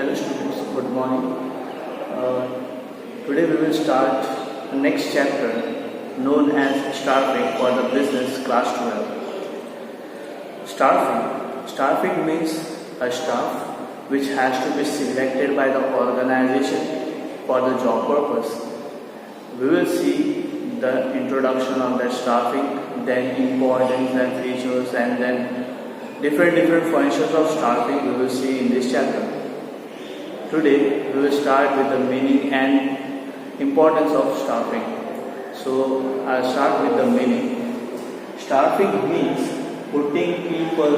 Hello students, good morning. Today we will start the next chapter known as staffing for the business class 12. Staffing means a staff which has to be selected by the organization for the job purpose. We will see the introduction of that staffing, then importance and features, and then different functions of staffing we will see in this chapter. Today we will start with the meaning and importance of staffing. So I'll start with the meaning. Staffing means putting people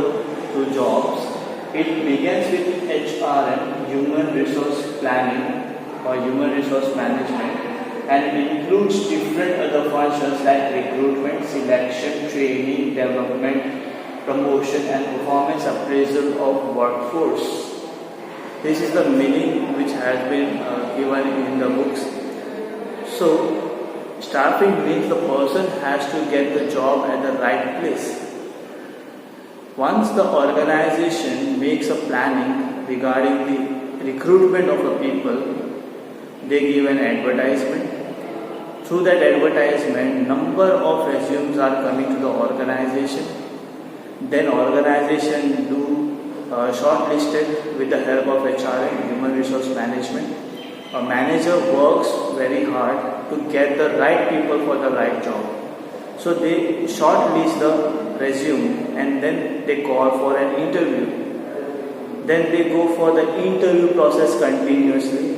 to jobs. It begins with HRM, human resource planning or human resource management, and it includes different other functions like recruitment, selection, training, development, promotion and performance appraisal of workforce. This is the meaning which has been given in the books. So, staffing means the person has to get the job at the right place. Once the organization makes a planning regarding the recruitment of the people, they give an advertisement. Through that advertisement, number of resumes are coming to the organization. Then organization do shortlisted with the help of HRM, human resource management. A manager works very hard to get the right people for the right job. So they shortlist the resume and then they call for an interview. Then they go for the interview process continuously.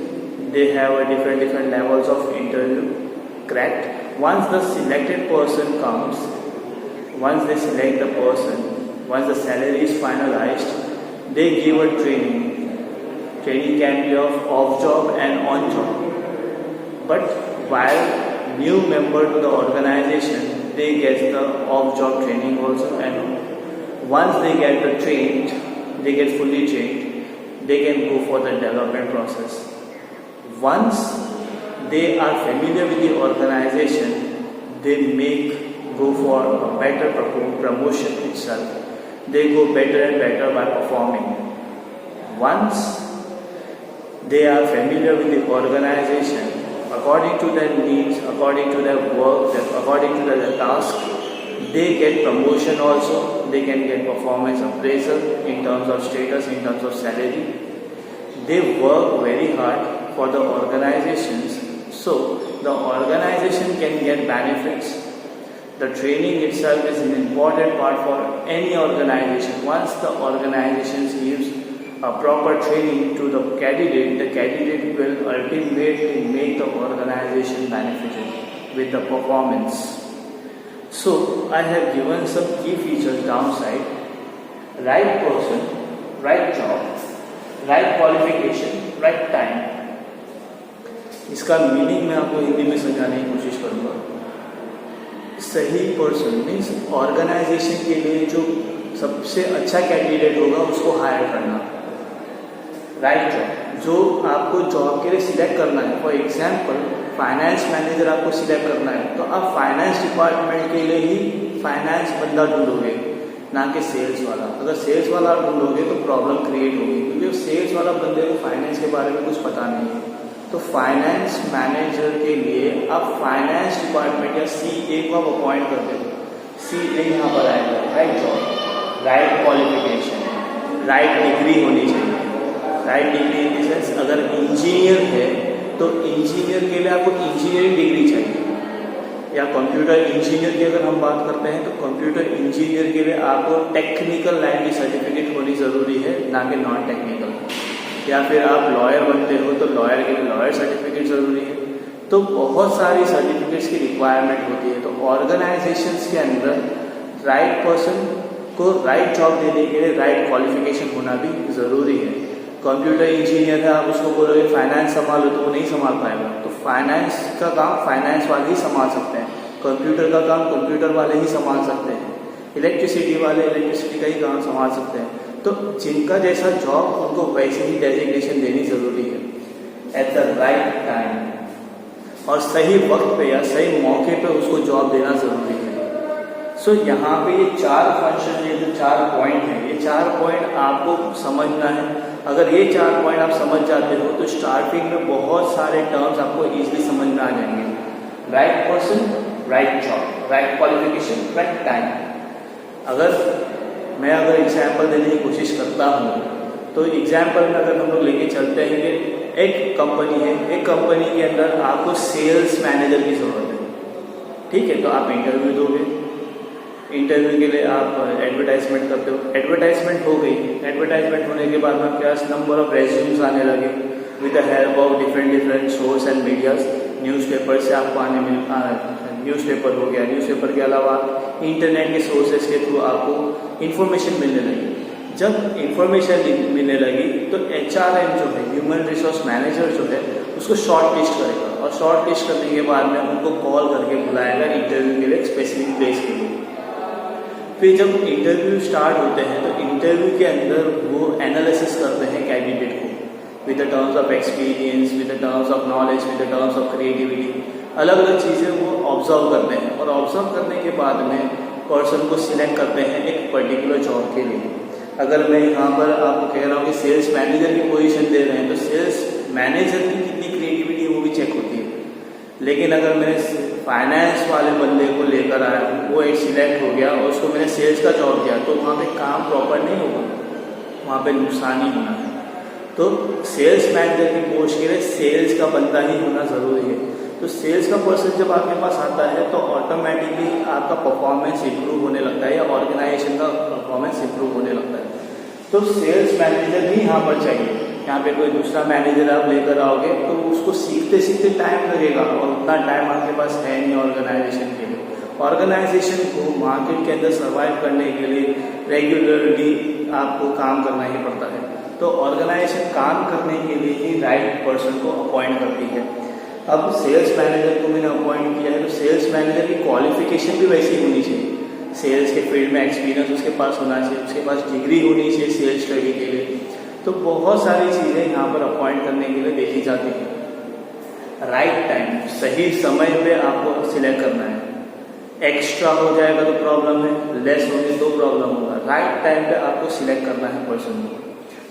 They have a different levels of interview cracked. Once the selected person comes, once they select the person, once the salary is finalized, they give a training. Training can be of off-job and on-job. But while new member to the organization, they get the off-job training also, and once they get the trained, they get fully trained, they can go for the development process. Once they are familiar with the organization, they go for a better promotion itself. They go better and better by performing. Once they are familiar with the organization, according to their needs, according to their work, according to their task, they get promotion also. They can get performance appraisal in terms of status, in terms of salary. They work very hard for the organizations, so the organization can get benefits. The training itself is an important part for any organization. Once the organization gives a proper training to the candidate will ultimately make the organization benefited with the performance. So I have given some key features downside: right person, right job, right qualification, right time. इसका meaning मैं आपको हिंदी में समझाने की कोशिश करूँगा. सही person means organisation के लिए जो सबसे अच्छा कैंडिडेट होगा उसको हायर करना. राइट जॉब, जो आपको जॉब के लिए सिलेक्ट करना है. फॉर एग्जांपल फाइनेंस मैनेजर आपको सिलेक्ट करना है, तो आप फाइनेंस डिपार्टमेंट के लिए ही फाइनेंस बंदा ढूंढोगे, ना कि सेल्स वाला. अगर सेल्स वाला ढूंढोगे तो प्रॉब्लम क्रिएट होगी, क्योंकि सेल्स वाला बंदे को फाइनेंस के बारे में कुछ पता नहीं है. तो फाइनेंस मैनेजर के लिए आप फाइनेंस डिपार्टमेंट या CA को आप अपॉइंट कर दो. CA यहाँ पर आएगा. Right job, right qualification, right degree होनी चाहिए. Right degree in the sense, अगर इंजीनियर है तो इंजीनियर के लिए आपको इंजीनियरिंग डिग्री चाहिए. या कंप्यूटर इंजीनियर की अगर हम बात करते हैं तो कंप्यूटर इंजीनियर के लिए आपको टेक्निकल लाइन की सर्टिफिकेट होनी ज़रूरी है, ना कि नॉन टेक्निकल. या फिर आप लॉयर बनते हो तो लॉयर के लिए लॉयर सर्टिफिकेट ज़रूरी है. तो बहुत सारी सर्टिफिकेट्स की रिक्वायरमेंट होती है. तो ऑर्गेनाइजेशंस के अंदर राइट पर्सन को राइट जॉब देने के लिए राइट क्वालिफिकेशन होना भी ज़रूरी है. कंप्यूटर इंजीनियर है, आप उसको बोलोगे फाइनेंस संभालो तो वो नहीं संभाल पाएगा. तो फाइनेंस का काम फाइनेंस वाले ही संभाल सकते हैं, कंप्यूटर का काम कंप्यूटर वाले ही संभाल सकते हैं, इलेक्ट्रिसिटी वाले इलेक्ट्रिसिटी का ही काम संभाल सकते हैं. तो जिनका जैसा जॉब उनको वैसे ही डेजिग्नेशन देनी जरूरी है. एट द राइट टाइम, और सही वक्त पे या सही मौके पे उसको जॉब देना जरूरी है. सो यहाँ पे ये चार फंक्शन, ये जो चार पॉइंट है, ये चार पॉइंट आपको समझना है. अगर ये 4 पॉइंट आप समझ जाते हो तो स्टार्टिंग में बहुत सारे टर्म्स आपको इजीली समझ में आ जाएंगे। Right person, right job, right qualification, right time. मैं अगर एग्जाम्पल देने की कोशिश करता हूँ तो एग्जाम्पल में अगर हम लोग लेके चलते हैं कि एक कंपनी है, एक कंपनी के अंदर आपको सेल्स मैनेजर की ज़रूरत है। ठीक है, तो आप इंटरव्यू दोगे, इंटरव्यू के लिए आप एडवर्टाइजमेंट करते हो, एडवर्टाइजमेंट हो गई, एडवर्टाइजमेंट होने के बाद आपके पास नंबर ऑफ रेज्यूम्स आने लगे with the help of different source and medias. Newspaper से आपको न्यूज़पेपर हो गया, न्यूज़पेपर के अलावा इंटरनेट के सोर्सेज के थ्रू आपको इन्फॉर्मेशन मिलने लगी। जब इन्फॉर्मेशन मिलने लगी तो HRM जो है, ह्यूमन रिसोर्स मैनेजर जो है, उसको शॉर्ट लिस्ट करेगा और शॉर्ट लिस्ट करने के बाद में उनको कॉल करके बुलाएगा इंटरव्यू के लिए, स्पेसिफिक प्लेस के लिए। फिर जब इंटरव्यू स्टार्ट होते हैं तो इंटरव्यू के अंदर वो एनालिसिस करते हैं कैंडिडेट को with the terms of experience, with the terms of knowledge, with the terms of creativity. अलग अलग चीज़ें वो ऑब्जर्व करते हैं और ऑब्जर्व करने के बाद में पर्सन को सिलेक्ट करते हैं एक पर्टिकुलर जॉब के लिए। अगर मैं यहाँ पर आपको कह रहा हूँ कि सेल्स मैनेजर की पोजीशन दे रहे हैं तो सेल्स मैनेजर की कितनी क्रिएटिविटी है वो भी चेक होती है। लेकिन अगर मैंने फाइनेंस वाले बंदे को लेकर आया, वो एक सिलेक्ट हो गया और उसको मैंने सेल्स का जॉब दिया, तो वहाँ पे काम प्रॉपर नहीं होगा, वहाँ पे नुकसान ही होना है। तो सेल्स मैनेजर की पोस्ट के लिए सेल्स का बंदा ही होना ज़रूरी है। तो सेल्स का पर्सन जब आपके पास आता है तो ऑटोमेटिकली आपका परफॉर्मेंस इंप्रूव होने लगता है या ऑर्गेनाइजेशन का परफॉर्मेंस इंप्रूव होने लगता है। तो सेल्स मैनेजर भी यहाँ पर चाहिए। यहाँ पे कोई दूसरा मैनेजर आप लेकर आओगे तो उसको सीखते सीखते टाइम लगेगा और उतना टाइम आपके पास है नहीं ऑर्गेनाइजेशन के लिए। ऑर्गेनाइजेशन को मार्केट के अंदर सर्वाइव करने के लिए रेगुलरली आपको काम करना ही पड़ता है। तो ऑर्गेनाइजेशन काम करने के लिए ही राइट पर्सन को अपॉइंट करती है। अब सेल्स मैनेजर को मैंने अपॉइंट किया है तो सेल्स मैनेजर की क्वालिफिकेशन भी वैसी होनी चाहिए। सेल्स के फील्ड में एक्सपीरियंस उसके पास होना चाहिए, उसके पास डिग्री होनी चाहिए सेल्स स्टडी के लिए। तो बहुत सारी चीज़ें यहाँ पर अपॉइंट करने के लिए देखी जाती है। राइट टाइम, सही समय पे आपको सिलेक्ट करना है। एक्स्ट्रा हो जाएगा तो प्रॉब्लम है, लेस होगी तो प्रॉब्लम होगा। राइट टाइम पे आपको सिलेक्ट करना है पर्सन को।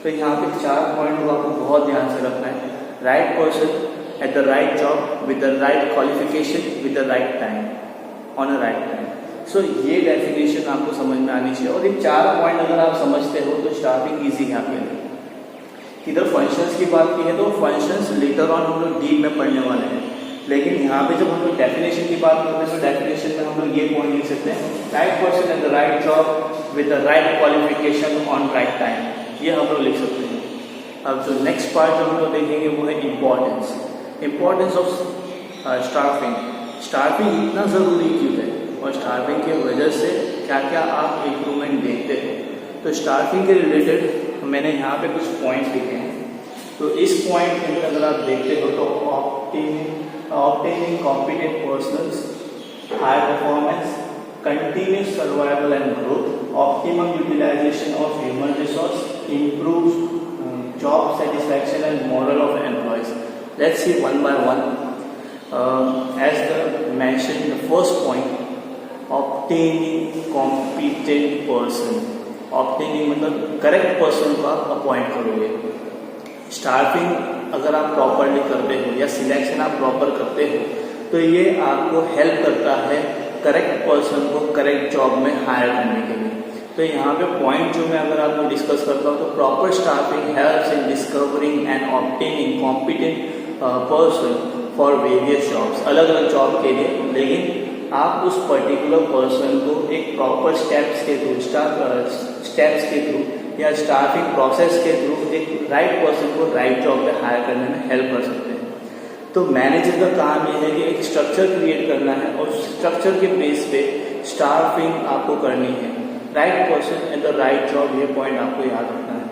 तो यहाँ पे 4 पॉइंट को आपको बहुत ध्यान से रखना है। Right person at the right job with the right qualification with the right time on a right time। So ये डेफिनेशन आपको समझ में आनी चाहिए और ये 4 पॉइंट अगर आप समझते हो तो स्टार्टिंग इजी है आपके लिए। इधर फंक्शंस की बात की है तो फंक्शंस लेटर ऑन हम लोग डीप में पढ़ने वाले हैं, लेकिन यहाँ पे जब हम लोग डेफिनेशन की बात करते हैं तो डेफिनेशन में हम लोग ये पॉइंट लिख सकते हैं, right person at the right job with the right qualification on right time, ये हम लोग लिख सकते हैं। अब जो नेक्स्ट पार्ट जो हम लोग देखेंगे वो है इम्पोर्टेंस ऑफ स्टाफिंग। स्टाफिंग इतना ज़रूरी क्यों है और स्टाफिंग की वजह से क्या क्या आप इम्प्रूवमेंट देखते हैं। तो स्टाफिंग के रिलेटेड मैंने यहाँ पे कुछ पॉइंट्स लिखे हैं। तो इस पॉइंट के अंदर अगर आप देखते हो तो obtaining competent personnels, high performance, continuous survival and growth, optimum utilisation of human resource, improve job satisfaction and morale of employees. Let's see one by one. As mentioned in the first point, obtaining competent person. Obtaining मतलब correct person को आप appoint करोगे। Staffing अगर आप properly करते हो या selection आप प्रॉपर करते हो तो ये आपको हेल्प करता है करेक्ट पर्सन को करेक्ट जॉब में हायर करने के लिए। तो यहाँ पे पॉइंट जो मैं अगर आपको डिस्कस करता हूँ तो proper staffing helps in discovering and obtaining competent person for various jobs, अलग अलग जॉब के लिए। लेकिन आप उस पर्टिकुलर पर्सन को एक प्रॉपर स्टेप्स के थ्रू या स्टाफिंग प्रोसेस के थ्रू एक राइट पर्सन को राइट जॉब पे हायर करने में हेल्प कर सकते हैं। तो मैनेजर का काम यह है कि एक स्ट्रक्चर क्रिएट करना है और स्ट्रक्चर के बेस पे स्टाफिंग आपको करनी है। Right person and the right job, ये पॉइंट आपको याद रखना है।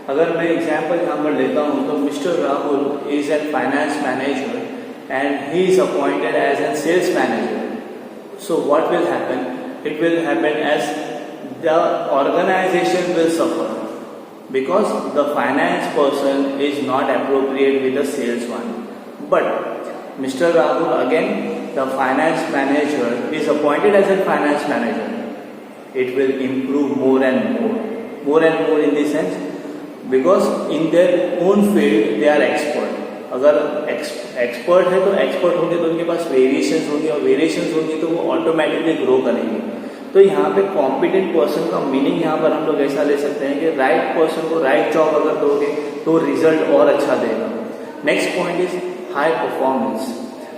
अगर मैं एग्जाम्पल यहाँ पर लेता हूँ तो mister Rahul is an finance manager and he is appointed as an sales manager. So what will happen? It will happen as the organisation will suffer because the finance person is not appropriate with the sales one. But Mr. Rahul, again, the finance manager is appointed as a finance manager. It will improve more and more. More and more in the sense, because in their own field they are expert. अगर expert है तो expert होंगे तो उनके पास variations होंगी, और variations होंगी तो वो ऑटोमेटिकली ग्रो करेंगे। तो यहाँ पे कॉम्पिटेंट पर्सन का मीनिंग यहाँ पर हम लोग ऐसा ले सकते हैं कि राइट पर्सन को राइट जॉब अगर दोगे तो रिजल्ट और अच्छा देगा। Next point is high performance.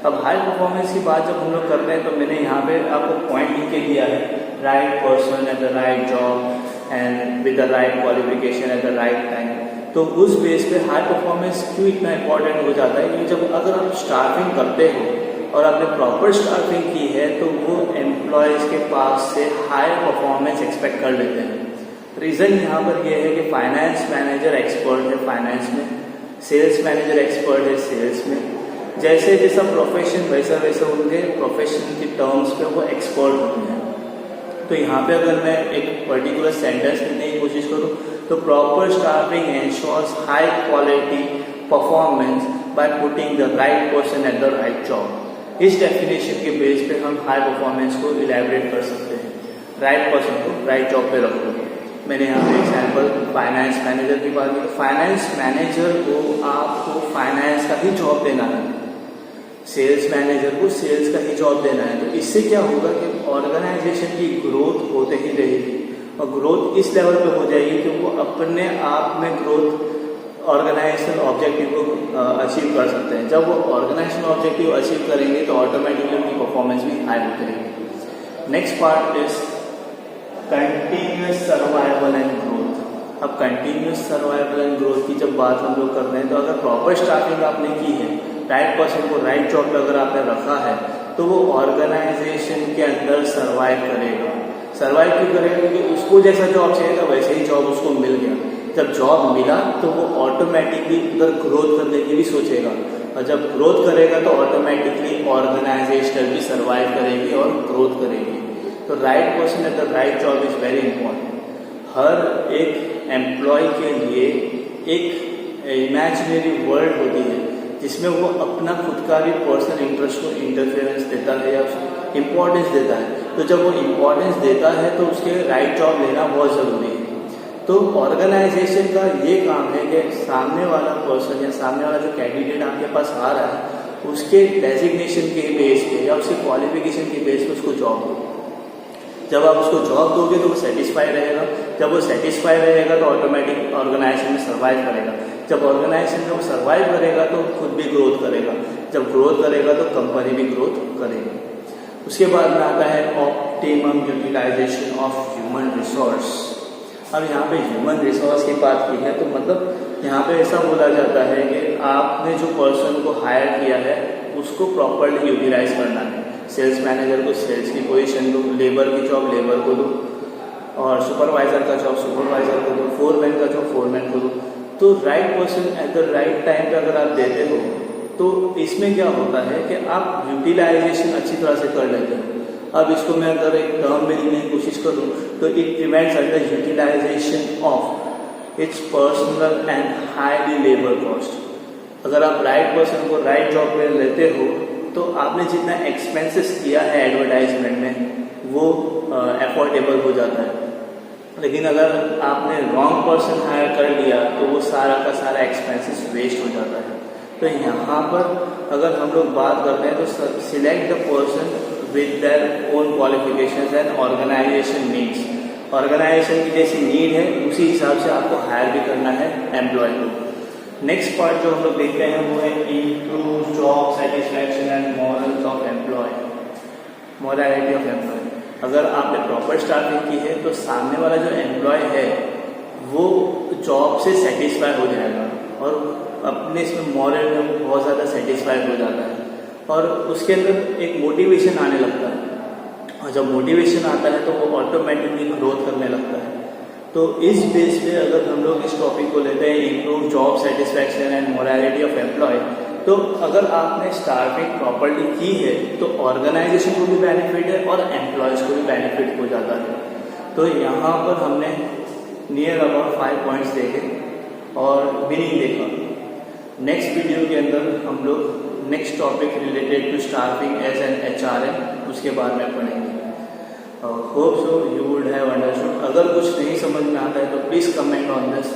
अब हाई परफॉर्मेंस की बात जब हम लोग करते हैं तो मैंने यहाँ पे आपको पॉइंट लिख के दिया है, right person at the right job and with the right qualification eight the right time. तो उस बेस पे हाई परफॉर्मेंस क्यों इतना इंपॉर्टेंट हो जाता है, क्योंकि जब अगर आप स्टाफिंग करते हो और आपने प्रॉपर स्टाफिंग की है तो वो एम्प्लॉयज़ के पास से हाई परफॉर्मेंस एक्सपेक्ट कर लेते हैं। रीज़न यहाँ पर ये है कि फाइनेंस मैनेजर एक्सपर्ट है फाइनेंस में, सेल्स मैनेजर एक्सपर्ट है सेल्स में, जैसे जैसा प्रोफेशन वैसा वैसा उनके प्रोफेशन की टर्म्स पे वो एक्सपर्ट होते हैं। तो यहाँ पे अगर मैं एक पर्टिकुलर सेंटेंस लिखने की कोशिश करूँ तो proper staffing ensures high quality performance by putting the right person at the right job. इस डेफिनेशन के बेस पे हम हाई परफॉर्मेंस को इलेबरेट कर सकते हैं। राइट पर्सन को राइट जॉब पे रखो। मैंने यहाँ पे एग्जाम्पल फाइनेंस मैनेजर की बात की। फाइनेंस मैनेजर को आपको फाइनेंस का ही जॉब देना है, सेल्स मैनेजर को सेल्स का ही जॉब देना है। तो इससे क्या होगा कि ऑर्गेनाइजेशन की ग्रोथ होते ही रहेगी, और ग्रोथ इस लेवल पे हो जाएगी कि वो अपने आप में ग्रोथ ऑर्गेनाइजेशनल ऑब्जेक्टिव को अचीव कर सकते हैं। जब वो ऑर्गेनाइजेशनल ऑब्जेक्टिव अचीव करेंगे तो ऑटोमेटिकली उनकी परफॉर्मेंस भी हाई होती रहेगी। Next part is continuous survival and growth. अब कंटिन्यूस सर्वाइवल एंड ग्रोथ की जब बात हम लोग कर रहे हैं तो अगर प्रॉपर स्टाफिंग आपने की है, राइट पर्सन को राइट जॉब पे अगर आपने रखा है तो वो ऑर्गेनाइजेशन के अंदर सर्वाइव करेगा। सर्वाइव क्यों करेगा? क्योंकि उसको जैसा जॉब चाहिए था वैसे ही जॉब उसको मिल गया। जब जॉब मिला तो वो ऑटोमेटिकली उधर ग्रोथ करने की भी सोचेगा, और जब ग्रोथ करेगा तो ऑटोमेटिकली ऑर्गेनाइजेशन भी सर्वाइव करेगी और ग्रोथ करेगी। तो right person at the right job is very important. हर एक एम्प्लॉय के लिए एक इमेजिनरी वर्ल्ड होती है जिसमें वो अपना खुद का भी पर्सनल इंटरेस्ट को इंटरफेरेंस देता है या इम्पोर्टेंस देता है। तो जब वो इम्पोर्टेंस देता है तो उसके राइट जॉब लेना बहुत ज़रूरी है। तो ऑर्गेनाइजेशन का ये काम है कि सामने वाला पर्सन या सामने वाला जो कैंडिडेट आपके पास आ रहा है उसके डेजिग्नेशन के बेस पे या उसके क्वालिफिकेशन के बेस पे उसको जॉब दो। जब आप उसको जॉब दोगे तो वो सेटिस्फाई रहेगा। जब वो सेटिस्फाई रहेगा तो ऑटोमेटिक ऑर्गेनाइजेशन में सर्वाइव करेगा। जब ऑर्गेनाइजेशन में वो सर्वाइव करेगा तो खुद भी ग्रोथ करेगा। जब ग्रोथ करेगा तो कंपनी भी ग्रोथ करेगी। उसके बाद में आता है optimum utilisation of human resource. अब यहाँ पे ह्यूमन रिसोर्स की बात की है तो मतलब यहाँ पे ऐसा बोला जाता है कि आपने जो पर्सन को हायर किया है उसको प्रॉपर्ली यूटिलाइज करना है। सेल्स मैनेजर को सेल्स की पोजीशन दो, लेबर की जॉब लेबर को दो, और सुपरवाइजर का जॉब सुपरवाइजर को दो, फोरमैन का जॉब फोरमैन को दो। तो right person at the right time पे अगर आप देते हो तो इसमें क्या होता है कि आप यूटिलाइजेशन अच्छी तरह से कर लेते हो। अब इसको मैं अगर एक टर्म में लिखने की कोशिश करूँ तो it prevents under utilisation of its personnel and highly labour cost. अगर आप राइट पर्सन को राइट जॉब पे लेते हो तो आपने जितना एक्सपेंसेस किया है एडवर्टाइजमेंट में वो अफोर्डेबल हो जाता है। लेकिन अगर आपने रॉन्ग पर्सन हायर कर लिया तो वो सारा का सारा एक्सपेंसेस वेस्ट हो जाता है। तो यहाँ पर अगर हम लोग बात करते हैं तो select the person with their own qualifications and organisation needs. Organisation की जैसी नीड है उसी हिसाब से आपको हायर भी करना है एम्प्लॉय को। नेक्स्ट पार्ट जो हम लोग देखते हैं वो है improve job satisfaction and morals of employee, morality of employee. अगर आपने प्रॉपर स्टाफिंग की है तो सामने वाला जो एम्प्लॉय है वो जॉब से सेटिस्फाई हो जाएगा और अपने इसमें मॉरल में बहुत ज़्यादा सेटिस्फाइड हो जाता है और उसके अंदर एक मोटिवेशन आने लगता है, और जब मोटिवेशन आता है तो वो ऑटोमेटिकली ग्रोथ करने लगता है। तो इस बेस पे अगर हम लोग इस टॉपिक को लेते हैं improve job satisfaction and morality of employee, तो अगर आपने स्टाफिंग प्रॉपर्ली की है तो ऑर्गेनाइजेशन को भी बेनिफिट है और एम्प्लॉयज़ को भी बेनिफिट हो जाता है। तो यहाँ पर हमने नियर अबाउट 5 पॉइंट्स देखे और मीनिंग देखा। नेक्स्ट वीडियो के अंदर हम लोग next topic related to staffing as an HRM उसके बाद में पढ़ेंगे। Hope so you would have understood. अगर कुछ नहीं समझ में आता है तो प्लीज़ कमेंट ऑन दिस।